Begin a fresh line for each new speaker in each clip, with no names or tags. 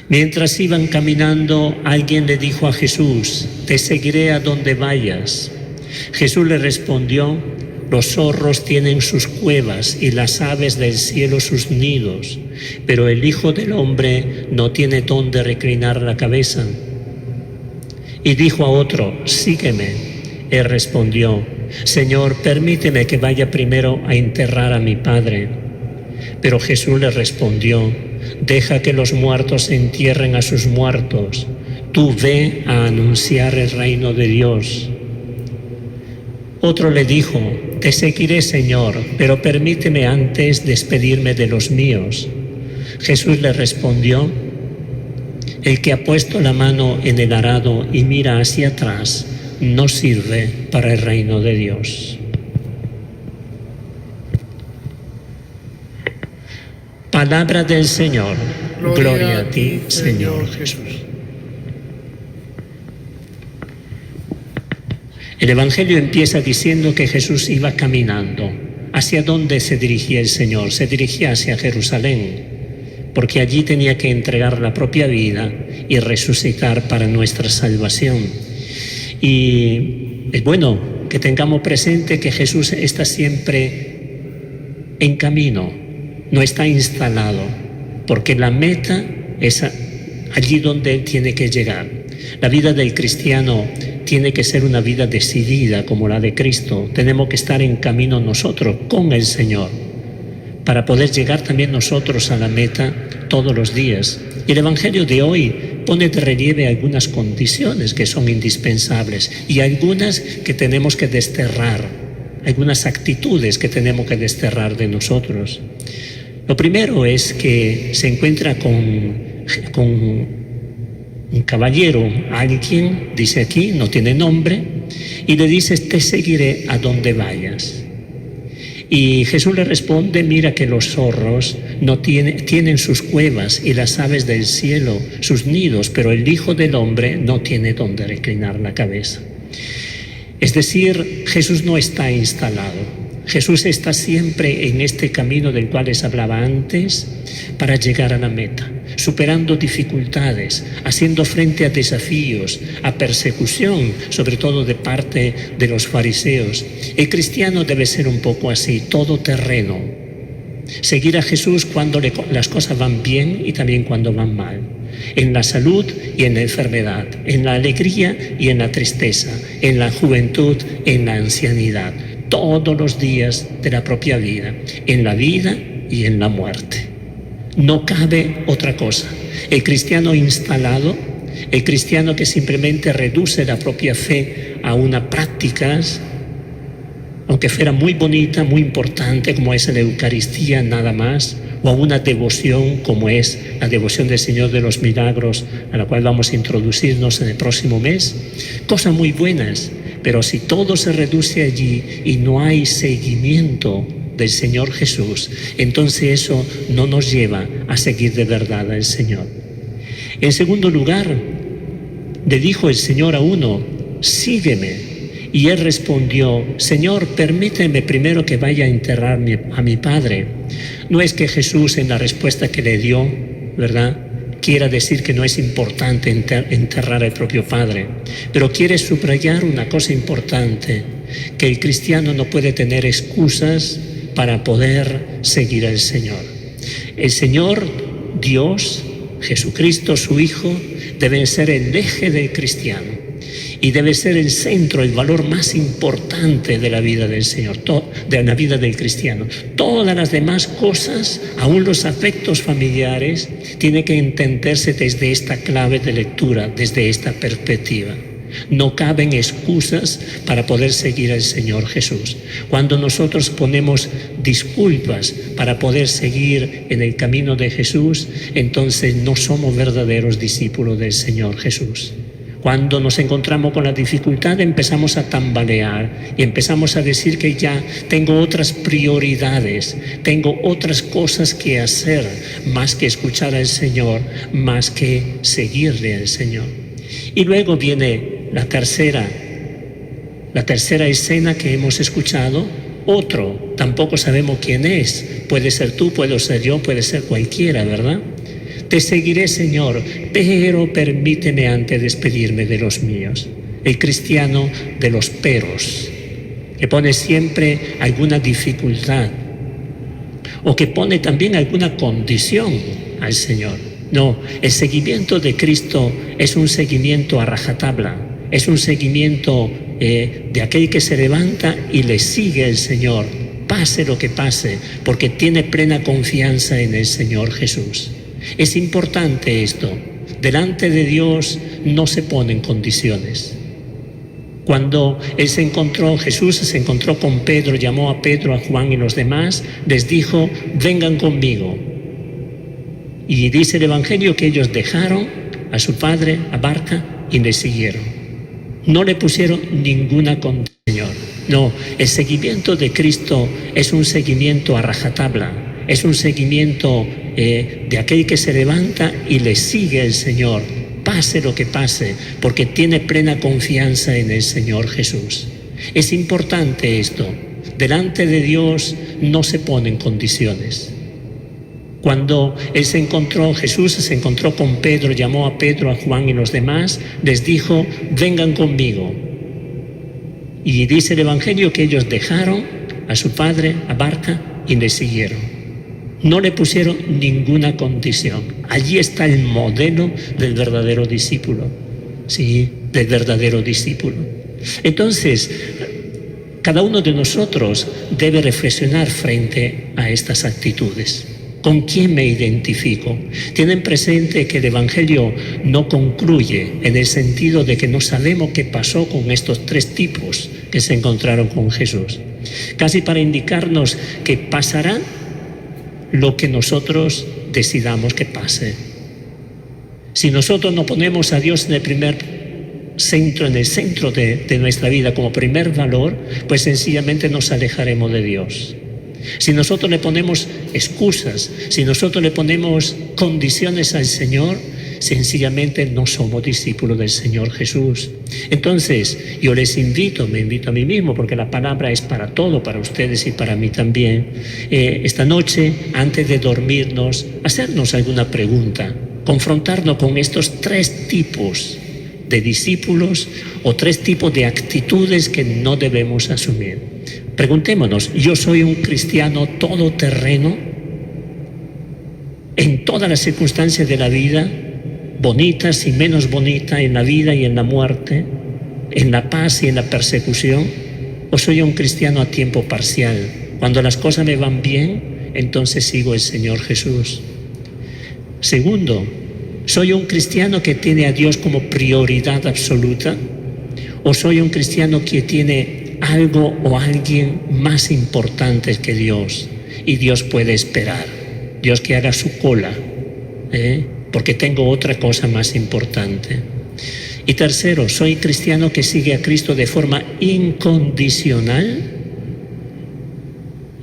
Mientras iban caminando, alguien le dijo a Jesús: «Te seguiré a donde vayas». Jesús le respondió: «Los zorros tienen sus cuevas y las aves del cielo sus nidos, pero el Hijo del Hombre no tiene dónde reclinar la cabeza». Y dijo a otro: «Sígueme». Él respondió: «Señor, permíteme que vaya primero a enterrar a mi padre». Pero Jesús le respondió: «Deja que los muertos entierren a sus muertos. Tú ve a anunciar el reino de Dios». Otro le dijo: «Te seguiré, Señor, pero permíteme antes despedirme de los míos». Jesús le respondió: «El que ha puesto la mano en el arado y mira hacia atrás no sirve para el reino de Dios». Palabra del Señor. Gloria a ti, Señor Jesús. El Evangelio empieza diciendo que Jesús iba caminando. ¿Hacia dónde se dirigía el Señor? Se dirigía hacia Jerusalén, porque allí tenía que entregar la propia vida y resucitar para nuestra salvación. Y es bueno que tengamos presente que Jesús está siempre en camino, no está instalado, porque la meta es allí donde Él tiene que llegar. La vida del cristiano tiene que ser una vida decidida como la de Cristo. Tenemos que estar en camino nosotros con el Señor para poder llegar también nosotros a la meta todos los días. Y el Evangelio de hoy pone de relieve algunas condiciones que son indispensables y algunas que tenemos que desterrar, algunas actitudes que tenemos que desterrar de nosotros. Lo primero es que se encuentra con un caballero, alguien, dice aquí, no tiene nombre, y le dice: «Te seguiré a donde vayas». Y Jesús le responde: «Mira que los zorros tienen sus cuevas y las aves del cielo sus nidos, pero el Hijo del Hombre no tiene donde reclinar la cabeza». Es decir, Jesús no está instalado. Jesús está siempre en este camino del cual les hablaba antes para llegar a la meta, superando dificultades, haciendo frente a desafíos, a persecución, sobre todo de parte de los fariseos. El cristiano debe ser un poco así, todoterreno. Seguir a Jesús cuando las cosas van bien y también cuando van mal. En la salud y en la enfermedad, en la alegría y en la tristeza, en la juventud, en la ancianidad. Todos los días de la propia vida, en la vida y en la muerte. No cabe otra cosa. El cristiano instalado, el cristiano que simplemente reduce la propia fe a unas prácticas, aunque fuera muy bonita, muy importante, como es la Eucaristía nada más, o a una devoción como es la devoción del Señor de los Milagros, a la cual vamos a introducirnos en el próximo mes. Cosas muy buenas, pero si todo se reduce allí y no hay seguimiento del Señor Jesús, entonces eso no nos lleva a seguir de verdad al Señor. En segundo lugar, le dijo el Señor a uno: «Sígueme». Y él respondió: «Señor, permíteme primero que vaya a enterrar a mi padre». No es que Jesús, en la respuesta que le dio, ¿verdad?, quiera decir que no es importante enterrar al propio padre, pero quiere subrayar una cosa importante, que el cristiano no puede tener excusas para poder seguir al Señor. El Señor, Dios, Jesucristo, su Hijo, deben ser el eje del cristiano y debe ser el centro, el valor más importante de la vida del Señor, de la vida del cristiano. Todas las demás cosas, aún los afectos familiares, tienen que entenderse desde esta clave de lectura, desde esta perspectiva. No caben excusas para poder seguir al Señor Jesús. Cuando nosotros ponemos disculpas para poder seguir en el camino de Jesús, entonces no somos verdaderos discípulos del Señor Jesús. Cuando nos encontramos con la dificultad, empezamos a tambalear y empezamos a decir que ya tengo otras prioridades, tengo otras cosas que hacer, más que escuchar al Señor, más que seguirle al Señor. Y luego viene la tercera escena que hemos escuchado. Otro, tampoco sabemos quién es. Puede ser tú, puedo ser yo, puede ser cualquiera, ¿verdad? Te seguiré, Señor, pero permíteme antes despedirme de los míos. El cristiano de los peros, que pone siempre alguna dificultad o que pone también alguna condición al Señor. No, el seguimiento de Cristo es un seguimiento a rajatabla, es un seguimiento de aquel que se levanta y le sigue el Señor, pase lo que pase, porque tiene plena confianza en el Señor Jesús. Es importante esto. Delante de Dios no se ponen condiciones. Cuando Jesús se encontró con Pedro, llamó a Pedro, a Juan y los demás, les dijo: vengan conmigo. Y dice el Evangelio que ellos dejaron a su padre, a barca, y le siguieron. No le pusieron ninguna condición. No, el seguimiento de Cristo es un seguimiento a rajatabla, es un seguimiento de aquel que se levanta y le sigue el Señor, pase lo que pase, porque tiene plena confianza en el Señor Jesús. Es importante esto. Delante de Dios no se ponen condiciones. Cuando Jesús se encontró con Pedro, llamó a Pedro, a Juan y los demás, les dijo: vengan conmigo. Y dice el Evangelio que ellos dejaron a su padre, a barca, y le siguieron. No le pusieron ninguna condición. Allí está el modelo del verdadero discípulo. Sí, del verdadero discípulo. Entonces, cada uno de nosotros debe reflexionar frente a estas actitudes. ¿Con quién me identifico? Tienen presente que el Evangelio no concluye en el sentido de que no sabemos qué pasó con estos tres tipos que se encontraron con Jesús. Casi para indicarnos que pasará lo que nosotros decidamos que pase. Si nosotros no ponemos a Dios en el centro de nuestra vida como primer valor, pues sencillamente nos alejaremos de Dios. Si nosotros le ponemos excusas, si nosotros le ponemos condiciones al Señor, sencillamente no somos discípulos del Señor Jesús. Entonces, yo les invito, me invito a mí mismo, porque la palabra es para todo, para ustedes y para mí también. Esta noche, antes de dormirnos, hacernos alguna pregunta, confrontarnos con estos tres tipos de discípulos o tres tipos de actitudes que no debemos asumir. Preguntémonos: ¿yo soy un cristiano todoterreno en todas las circunstancias de la vida, bonitas y menos bonitas, en la vida y en la muerte, en la paz y en la persecución? ¿O soy un cristiano a tiempo parcial? Cuando las cosas me van bien, entonces sigo al Señor Jesús. Segundo, ¿soy un cristiano que tiene a Dios como prioridad absoluta? ¿O soy un cristiano que tiene algo o alguien más importante que Dios, y Dios puede esperar? Dios que haga su cola, porque tengo otra cosa más importante. Y tercero, ¿soy cristiano que sigue a Cristo de forma incondicional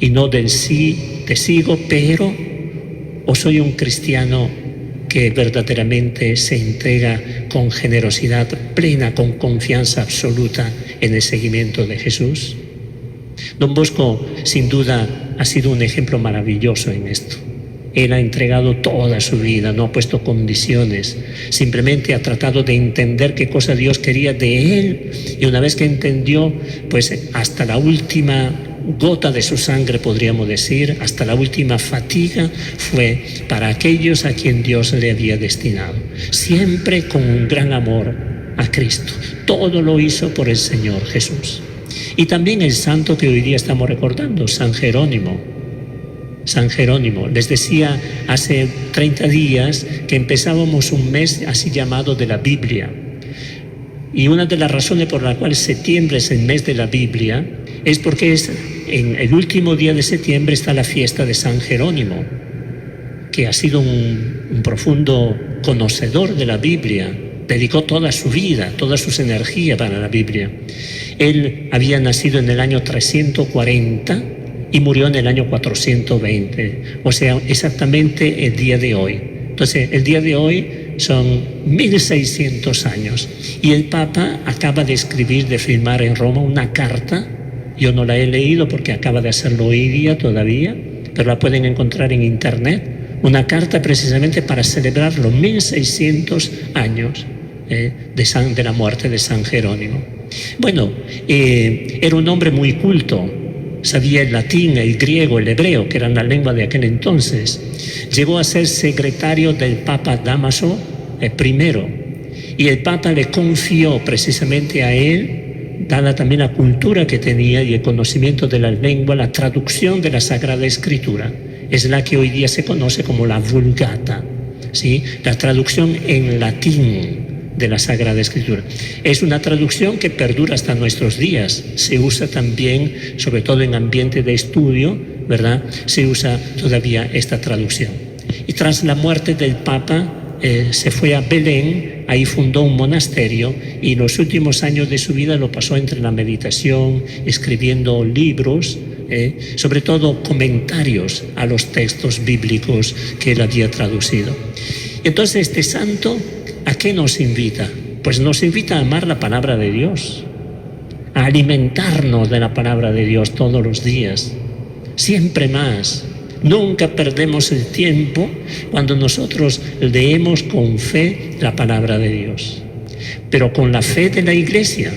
y no del sí, te sigo, pero? ¿O soy un cristiano que verdaderamente se entrega con generosidad plena, con confianza absoluta en el seguimiento de Jesús? Don Bosco, sin duda, ha sido un ejemplo maravilloso en esto. Él ha entregado toda su vida, no ha puesto condiciones, simplemente ha tratado de entender qué cosa Dios quería de él, y una vez que entendió, pues hasta la última gota de su sangre, podríamos decir, hasta la última fatiga, fue para aquellos a quien Dios le había destinado, siempre con un gran amor a Cristo. Todo lo hizo por el Señor Jesús. Y también el santo que hoy día estamos recordando, San Jerónimo. San Jerónimo, les decía hace 30 días que empezábamos un mes así llamado de la Biblia. Y una de las razones por las cuales septiembre es el mes de la Biblia es porque en el último día de septiembre está la fiesta de San Jerónimo, que ha sido un profundo conocedor de la Biblia, dedicó toda su vida, todas sus energías para la Biblia. Él había nacido en el año 340 y murió en el año 420, o sea, exactamente el día de hoy. Entonces, el día de hoy son 1600 años. Y el Papa acaba de escribir, de firmar en Roma una carta. Yo no la he leído porque acaba de hacerlo hoy día todavía, pero la pueden encontrar en internet. Una carta precisamente para celebrar los 1600 años de la muerte de San Jerónimo. Bueno, era un hombre muy culto, sabía el latín, el griego, el hebreo, que eran la lengua de aquel entonces. Llegó a ser secretario del Papa Dámaso I, y el Papa le confió precisamente a él, dada también la cultura que tenía y el conocimiento de la lengua, la traducción de la Sagrada Escritura. Es la que hoy día se conoce como la Vulgata, ¿sí? La traducción en latín de la Sagrada Escritura. Es una traducción que perdura hasta nuestros días. Se usa también, sobre todo en ambiente de estudio, ¿verdad? Se usa todavía esta traducción. Y tras la muerte del Papa, se fue a Belén, ahí fundó un monasterio y los últimos años de su vida lo pasó entre la meditación, escribiendo libros, sobre todo comentarios a los textos bíblicos que él había traducido. Entonces este santo, ¿a qué nos invita? Pues nos invita a amar la palabra de Dios, a alimentarnos de la palabra de Dios todos los días, siempre más. Nunca perdemos el tiempo cuando nosotros leemos con fe la palabra de Dios, pero con la fe de la Iglesia.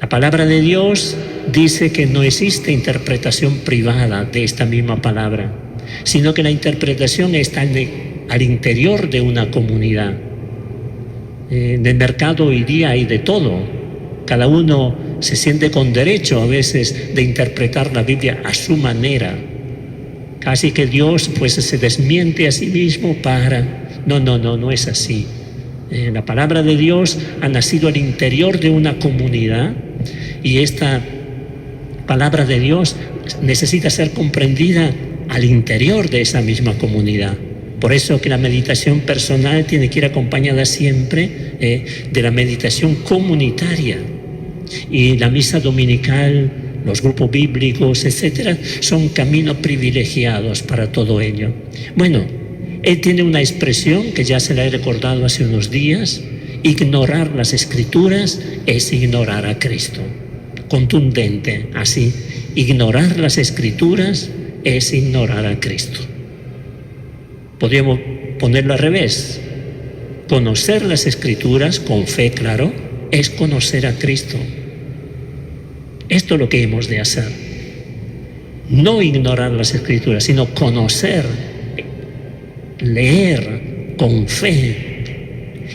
La palabra de Dios dice que no existe interpretación privada de esta misma palabra, sino que la interpretación está al interior de una comunidad. En el mercado hoy día hay de todo. Cada uno se siente con derecho a veces de interpretar la Biblia a su manera. Casi que Dios pues se desmiente a sí mismo para... No es así. La palabra de Dios ha nacido al interior de una comunidad y esta palabra de Dios necesita ser comprendida al interior de esa misma comunidad. Por eso que la meditación personal tiene que ir acompañada siempre de la meditación comunitaria. Y la misa dominical, los grupos bíblicos, etcétera, son caminos privilegiados para todo ello. Bueno, él tiene una expresión que ya se la he recordado hace unos días: ignorar las Escrituras es ignorar a Cristo. Contundente, así. Ignorar las Escrituras es ignorar a Cristo. Podríamos ponerlo al revés. Conocer las Escrituras, con fe, claro, es conocer a Cristo. Esto es lo que hemos de hacer. No ignorar las Escrituras, sino conocer, leer con fe.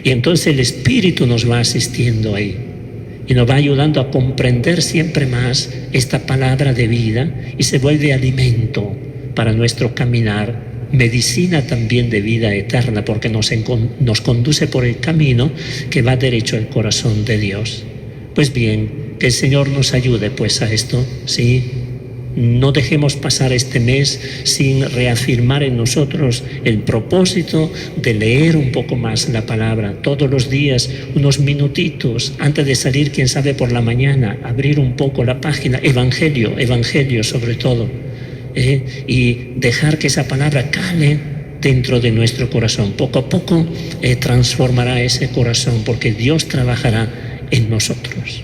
Y entonces el Espíritu nos va asistiendo ahí y nos va ayudando a comprender siempre más esta palabra de vida y se vuelve alimento para nuestro caminar, medicina también de vida eterna, porque nos conduce por el camino que va derecho al corazón de Dios. Pues bien, que el Señor nos ayude pues a esto, ¿sí? No dejemos pasar este mes sin reafirmar en nosotros el propósito de leer un poco más la palabra. Todos los días, unos minutitos, antes de salir, quién sabe, por la mañana, abrir un poco la página, Evangelio sobre todo, y dejar que esa palabra cale dentro de nuestro corazón. Poco a poco transformará ese corazón, porque Dios trabajará en nosotros.